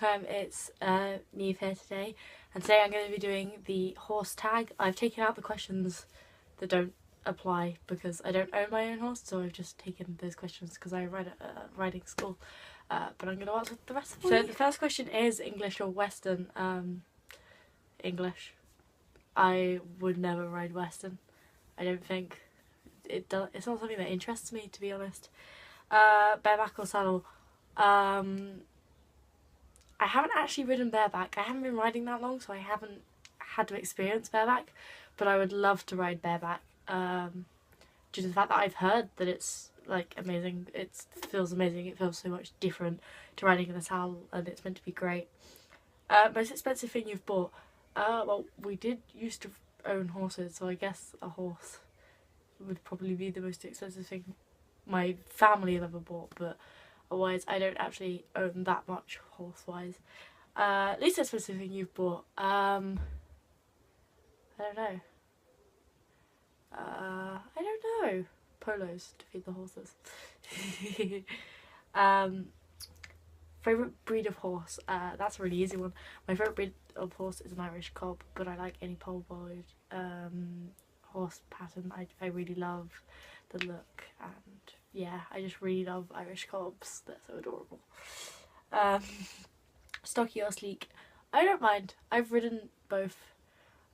time, it's Niamh here today, and today I'm going to be doing the horse tag. I've taken out the questions that don't apply because I don't own my own horse, so I've just taken those questions because I ride at a riding school, but I'm going to answer the rest of them. So the first question is English or Western? English. I would never ride Western. I don't think it's not something that interests me, to be honest. Bareback or saddle? I haven't actually ridden bareback. I haven't been riding that long, so I haven't had to experience bareback, but I would love to ride bareback, due to the fact that I've heard that it's like amazing. It feels amazing. It feels so much different to riding in a saddle, and it's meant to be great. Most expensive thing you've bought? Well, we did used to own horses, so I guess a horse would probably be the most expensive thing my family have ever bought, but otherwise I don't actually own that much horse-wise. Least expensive thing you've bought? I don't know. I don't know. Polos to feed the horses. Favourite breed of horse? That's a really easy one. My favourite breed of horse is an Irish cob, but I like any pole-bodied horse pattern. I really love the look, and yeah, I just really love Irish cobs. They're so adorable. Stocky or sleek? I don't mind. I've ridden both.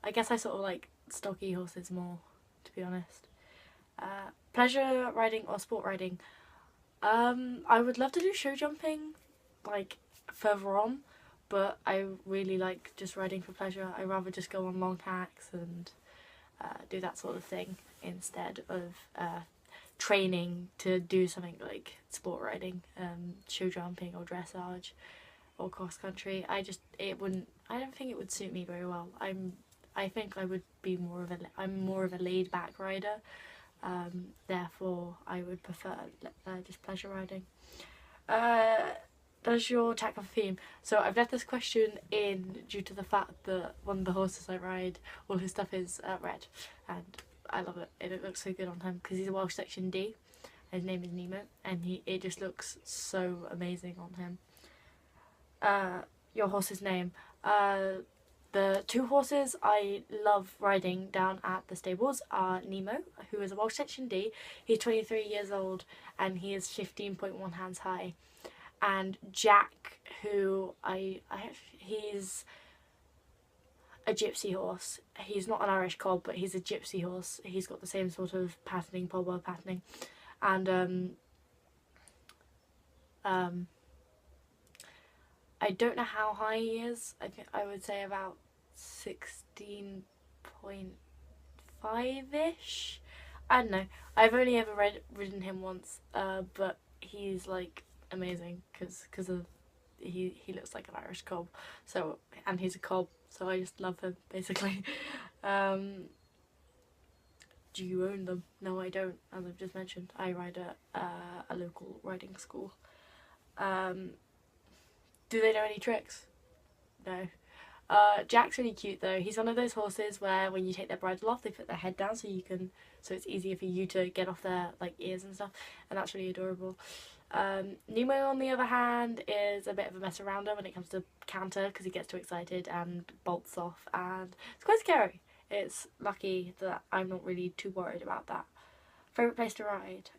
I guess I sort of like stocky horses more, to be honest. Pleasure riding or sport riding? I would love to do show jumping, like further on, but I really like just riding for pleasure. I rather just go on long hacks and do that sort of thing instead of training to do something like sport riding, show jumping or dressage or cross country. I don't think it would suit me very well. I think I would be I'm more of a laid back rider, therefore I would prefer just pleasure riding. Does your tack have a theme? So I've left this question in due to the fact that one of the horses I ride, all his stuff is red, and I love it. It looks so good on him because he's a Welsh Section D. His name is Nemo, and it just looks so amazing on him. Your horse's name? The two horses I love riding down at the stables are Nemo, who is a Welsh Section D. He's 23 years old and he is 15.1 hands high. And Jack, who he's a gypsy horse. He's not an Irish cob, but he's a gypsy horse. He's got the same sort of patterning, pole patterning, and I don't know how high he is. I would say about 16.5-ish. I don't know. I've only ever ridden him once, but he's like amazing because of he looks like an Irish cob. So, and he's a cob, so I just love him basically. Do you own them? No, I don't. As I've just mentioned, I ride at a local riding school. Do they know any tricks? No. Jack's really cute though. He's one of those horses where when you take their bridle off, they put their head down so it's easier for you to get off their like ears and stuff, and that's really adorable. Nemo, on the other hand, is a bit of a mess arounder when it comes to Canter because he gets too excited and bolts off, and it's quite scary. It's lucky that I'm not really too worried about that. Favourite place to ride?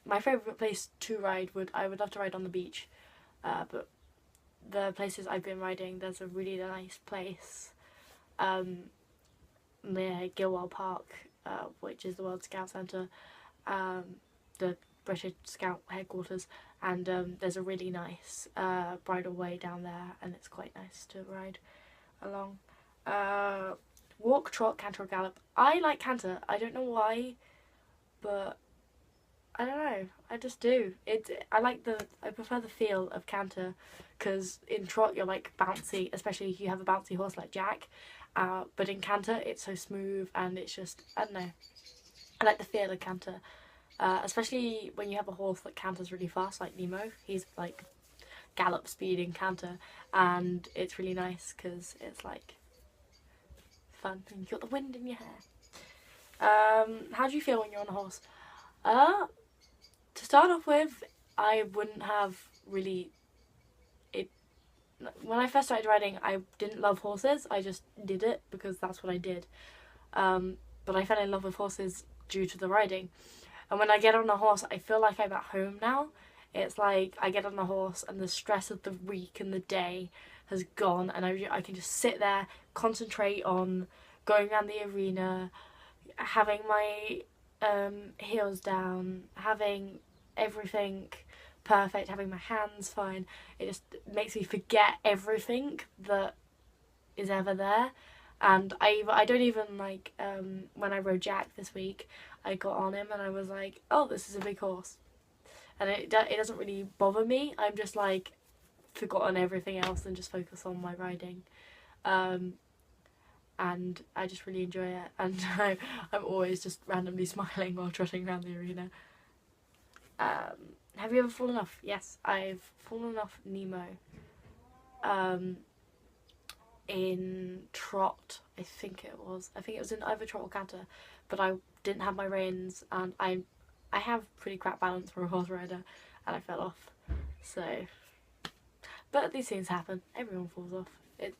My favourite place to ride I would love to ride on the beach, but the places I've been riding, there's a really nice place near Gilwell Park, which is the World Scout Centre, the British Scout headquarters, and there's a really nice bridle way down there, and it's quite nice to ride along. Walk, trot, canter or gallop? I like canter. I don't know why, but I don't know. I just do. I prefer the feel of canter, because in trot you're like bouncy, especially if you have a bouncy horse like Jack. But in canter it's so smooth, and it's just, I don't know. I like the feel of canter, especially when you have a horse that canters really fast, like Nemo. He's like Gallop speed in canter, and it's really nice because it's like fun and you've got the wind in your hair. How do you feel when you're on a horse? To start off with, I wouldn't have really when I first started riding, I didn't love horses. I just did it because that's what I did. But I fell in love with horses due to the riding. And when I get on a horse, I feel like I'm at home now. It's like I get on a horse and the stress of the week and the day has gone, and I can just sit there, concentrate on going around the arena, having my heels down, having everything perfect, having my hands fine. It just makes me forget everything that is ever there. And I don't even like, when I rode Jack this week, I got on him and I was like, oh, this is a big horse. And it doesn't really bother me. I'm just like forgotten everything else and just focus on my riding. And I just really enjoy it. And I'm always just randomly smiling while trotting around the arena. Have you ever fallen off? Yes, I've fallen off Nemo. In Trot, I think it was. I think it was in either Trot or Canter, but I didn't have my reins, and I have pretty crap balance for a horse rider, and I fell off. So, but these things happen. Everyone falls off.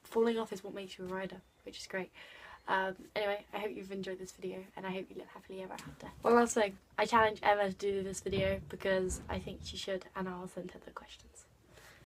Falling off is what makes you a rider, which is great. Anyway, I hope you've enjoyed this video, and I hope you live happily ever after. One last thing, I challenge Emma to do this video because I think she should, and I'll send her the questions.